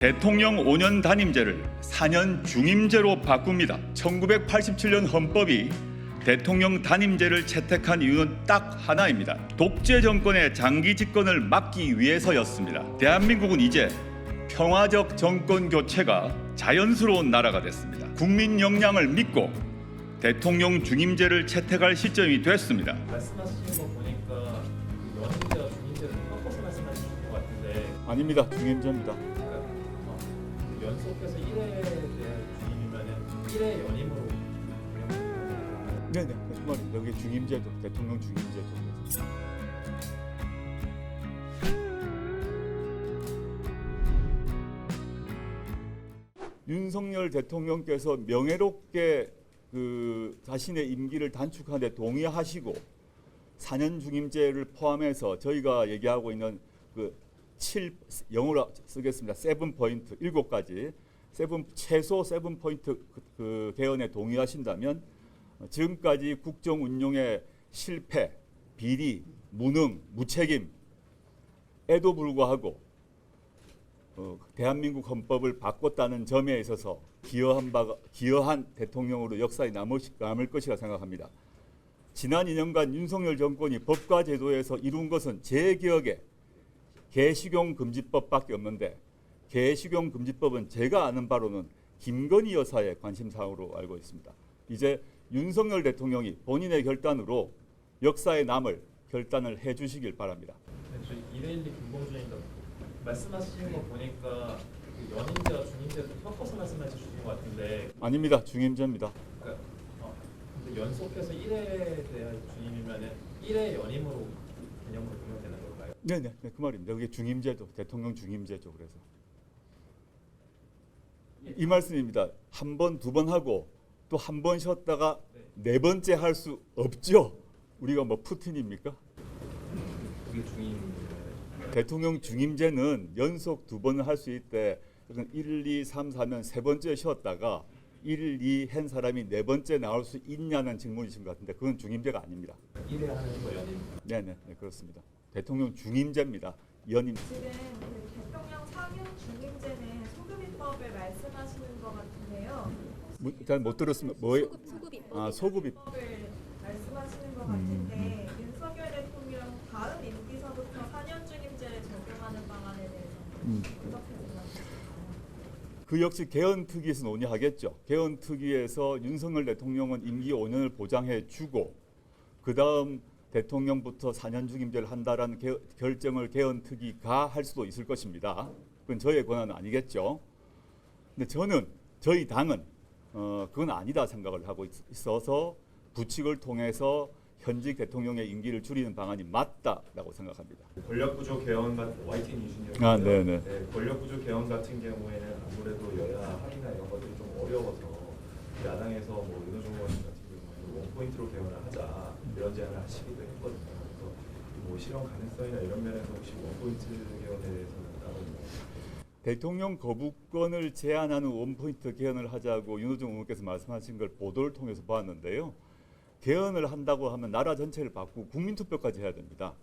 대통령 5년 단임제를 4년 중임제로 바꿉니다. 1987년 헌법이 대통령 단임제를 채택한 이유는 딱 하나입니다. 독재 정권의 장기 집권을 막기 위해서였습니다. 대한민국은 이제 평화적 정권 교체가 자연스러운 나라가 됐습니다. 국민 역량을 믿고 대통령 중임제를 채택할 시점이 됐습니다. 말씀하시는 거 보니까 연임제와 중임제를 섞어서 말씀하시는 것 같은데 아닙니다. 중임제입니다. 연속해서 1회에 대한 중임이면은 1회 연임으로 네네. 그 말입니다. 여기 중임제도 대통령 중임제도. 윤석열 대통령께서 명예롭게 자신의 임기를 단축하는 데 동의하시고 4년 중임제를 포함해서 저희가 얘기하고 있는 영어로 쓰겠습니다. 7포인트, 7가지 최소 7포인트 개헌에 동의하신다면 지금까지 국정 운영의 실패, 비리, 무능, 무책임에도 불구하고 대한민국 헌법을 바꿨다는 점에 있어서 기여한 대통령으로 역사에 남을 것이라 생각합니다. 지난 2년간 윤석열 정권이 법과 제도에서 이룬 것은 제 기억에 개식용 금지법밖에 없는데 개식용 금지법은 제가 아는 바로는 김건희 여사의 관심사항으로 알고 있습니다. 이제 윤석열 대통령이 본인의 결단으로 역사에 남을 결단을 해주시길 바랍니다. 저 2대1 김봉준입니다. 말씀하시는 거 보니까 연임제와 중임제도 섞어서 말씀하시는 것 같은데 아닙니다. 중임제입니다. 그러니까 근데 연속해서 1회에 대한 중임이면은 1회 연임으로 개념으로 적용되는 걸까요? 네네, 그 말입니다. 그게 중임제도 대통령 중임제죠. 그래서 이 말씀입니다. 한 번, 두 번 하고 또 한 번 쉬었다가 네 번째 할 수 없죠. 우리가 뭐 푸틴입니까? 그게 중임. 대통령 중임제는 연속 두 번을 할 수 있대. 1, 2, 3, 4면 세 번째 쉬었다가 1, 2 한 사람이 네 번째 나올 수 있냐는 질문이신 것 같은데 그건 중임제가 아닙니다. 1회 하는 거 연임. 네네, 그렇습니다. 대통령 중임제입니다. 연임. 지금 대통령 상임 중임제는 소급입법을 말씀하시는 것 같은데요. 잘 못 들었으면 뭐예요? 소급입법. 소급입법을 말씀하시는 것 같은데 윤석열 대통령 다음 임기서부터 4년 중임제를 적용하는 방안에 대해서 어떻게 생각하세요? 그 역시 개헌특위에서 논의하겠죠. 개헌특위에서 윤석열 대통령은 임기 5년을 보장해 주고 그 다음 대통령부터 4년 중임제를 한다라는 결정을 개헌특위가 할 수도 있을 것입니다. 그건 저의 권한은 아니겠죠. 근데 저희 당은 그건 아니다 생각을 하고 있어서 부칙을 통해서 현직 대통령의 임기를 줄이는 방안이 맞다라고 생각합니다. 권력구조 개헌 같은 YTN 이준혁. 네네. 네, 권력구조 개헌 같은 경우에는 아무래도 여야 합의나 이런 것들이 좀 어려워서 야당에서 뭐 윤호중 의원 같은 경우는 원포인트로 개헌을 하자 이런 제안을 하시기도 했거든요. 그래서 뭐 실현 가능성이나 이런 면에서 혹시 원포인트 개헌에 대해서는 따로 대통령 거부권을 제한하는 원포인트 개헌을 하자고 윤호중 의원께서 말씀하신 걸 보도를 통해서 보았는데요. 개헌을 한다고 하면 나라 전체를 바꾸고 국민투표까지 해야 됩니다.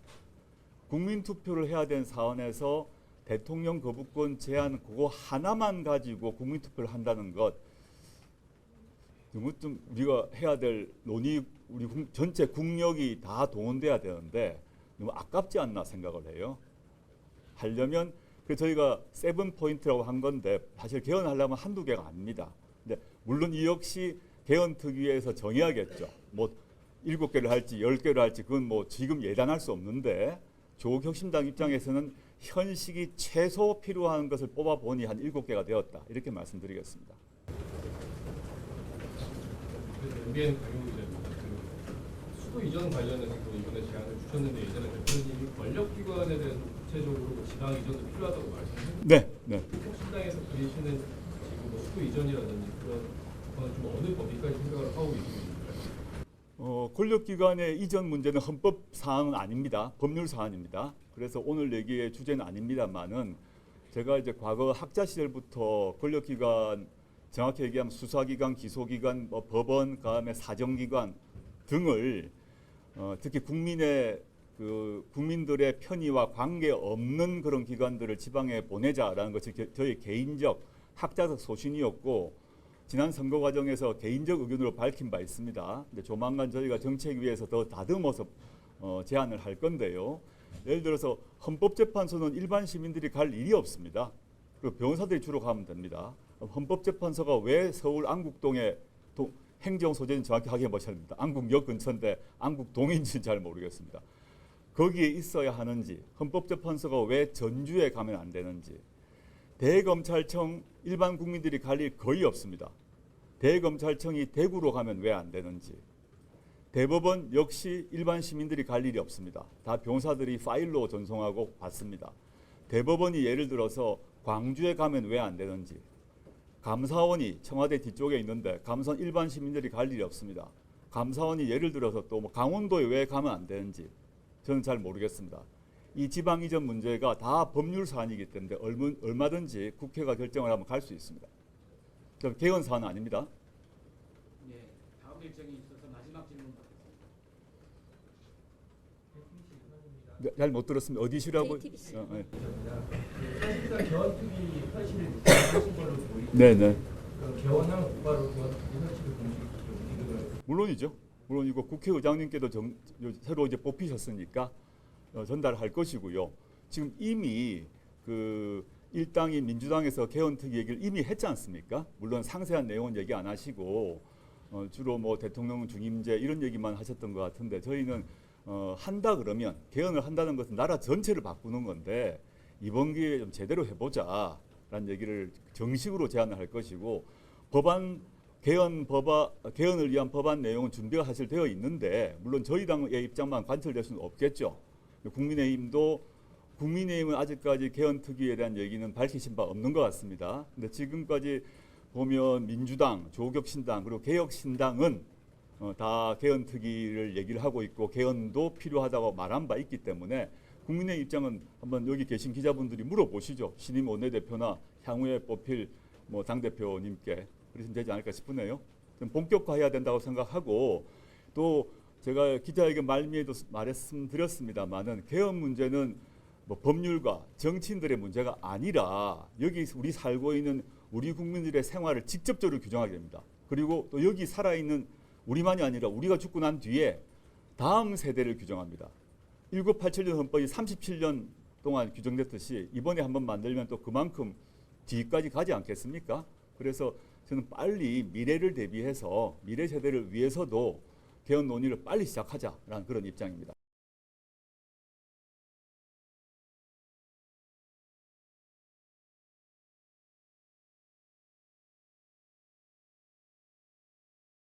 국민투표를 해야 되는 사안에서 대통령 거부권 제한 그거 하나만 가지고 국민투표를 한다는 것 너무 좀 우리가 해야 될 논의 우리 전체 국력이 다 동원돼야 되는데 너무 아깝지 않나 생각을 해요. 하려면 저희가 7포인트라고 한 건데 사실 개헌하려면 한두 개가 아닙니다. 근데 물론 이 역시 개헌특위에서 정해야겠죠. 뭐 7개를 할지 10개를 할지 그건 뭐 지금 예단할 수 없는데 조국혁신당 입장에서는 현 시기 최소 필요한 것을 뽑아보니 한 7개가 되었다. 이렇게 말씀드리겠습니다. MBN 강용 기자입니다. 수도 이전 관련해서 이번에 제안을 주셨는데 예전에 대표님이 권력기관에 대해서 구체적으로 지방 이전도 필요하다고 말씀하셨는데 네. 혁신당에서 그리시는 지금 뭐 수도 이전이라든지 그런 거는 좀 어느 법위까지 생각을 하고 계시는가요? 권력기관의 이전 문제는 헌법 사항은 아닙니다. 법률 사안입니다. 그래서 오늘 얘기의 주제는 아닙니다만은 제가 이제 과거 학자 시절부터 권력기관 정확히 얘기하면 수사기관, 기소기관, 법원, 그다음에 사정기관 등을 특히 국민의 그 국민들의 편의와 관계 없는 그런 기관들을 지방에 보내자라는 것이 저희 개인적 학자적 소신이었고 지난 선거 과정에서 개인적 의견으로 밝힌 바 있습니다. 근데 조만간 저희가 정책위에서 더 다듬어서 제안을 할 건데요. 예를 들어서 헌법재판소는 일반 시민들이 갈 일이 없습니다. 그리고 변호사들이 주로 가면 됩니다. 헌법재판소가 왜 서울 안국동에 행정 소재는 정확히 확인해 보셔야 됩니다. 안국역 근처인데 안국동인지는 잘 모르겠습니다. 거기에 있어야 하는지, 헌법재판소가 왜 전주에 가면 안 되는지, 대검찰청 일반 국민들이 갈 일 거의 없습니다. 대검찰청이 대구로 가면 왜 안 되는지, 대법원 역시 일반 시민들이 갈 일이 없습니다. 다 변호사들이 파일로 전송하고 받습니다. 대법원이 예를 들어서 광주에 가면 왜 안 되는지, 감사원이 청와대 뒤쪽에 있는데 감사원 일반 시민들이 갈 일이 없습니다. 감사원이 예를 들어서 또 뭐 강원도에 왜 가면 안 되는지 저는 잘 모르겠습니다. 이 지방 이전 문제가 다 법률 사안이기 때문에 얼마든지 국회가 결정을 하면 갈 수 있습니다. 개헌 사안은 아닙니다. 네, 다음 일정이 있어서 마지막 질문 받겠습니다. 잘 못 들었습니다. 어디시라고? JTBC. 네. 사실상 개헌특위 설치를 하신 걸로 보이고 네네. 개헌하면 곧바로 개헌특위 설치를 공식적으로 옮기는 물론이죠. 물론이고 국회의장님께도 새로 이제 뽑히셨으니까 전달할 것이고요. 지금 이미 그 일당인 민주당에서 개헌특위 얘기를 이미 했지 않습니까? 물론 상세한 내용은 얘기 안 하시고 주로 뭐 대통령 중임제 이런 얘기만 하셨던 것 같은데 저희는 한다 그러면 개헌을 한다는 것은 나라 전체를 바꾸는 건데 이번 기회에 좀 제대로 해보자라는 얘기를 정식으로 제안을 할 것이고 개헌을 위한 법안 내용은 준비가 사실 되어 있는데 물론 저희 당의 입장만 관철될 수는 없겠죠. 국민의힘은 아직까지 개헌특위에 대한 얘기는 밝히신 바 없는 것 같습니다. 근데 지금까지 보면 민주당, 조국신당 그리고 개혁신당은 다 개헌특위를 얘기를 하고 있고 개헌도 필요하다고 말한 바 있기 때문에 국민의 입장은 한번 여기 계신 기자분들이 물어보시죠. 신임 원내대표나 향후에 뽑힐 뭐 당대표님께 그러시면 되지 않을까 싶으네요. 좀 본격화해야 된다고 생각하고 또 제가 기자회견 말미에도 말씀드렸습니다만은 개헌 문제는 뭐 법률가 정치인들의 문제가 아니라 여기 우리 살고 있는 우리 국민들의 생활을 직접적으로 규정하게 됩니다. 그리고 또 여기 살아있는 우리만이 아니라 우리가 죽고 난 뒤에 다음 세대를 규정합니다. 1987년 헌법이 37년 동안 규정됐듯이 이번에 한번 만들면 또 그만큼 뒤까지 가지 않겠습니까? 그래서 저는 빨리 미래를 대비해서 미래 세대를 위해서도 개헌 논의를 빨리 시작하자라는 그런 입장입니다.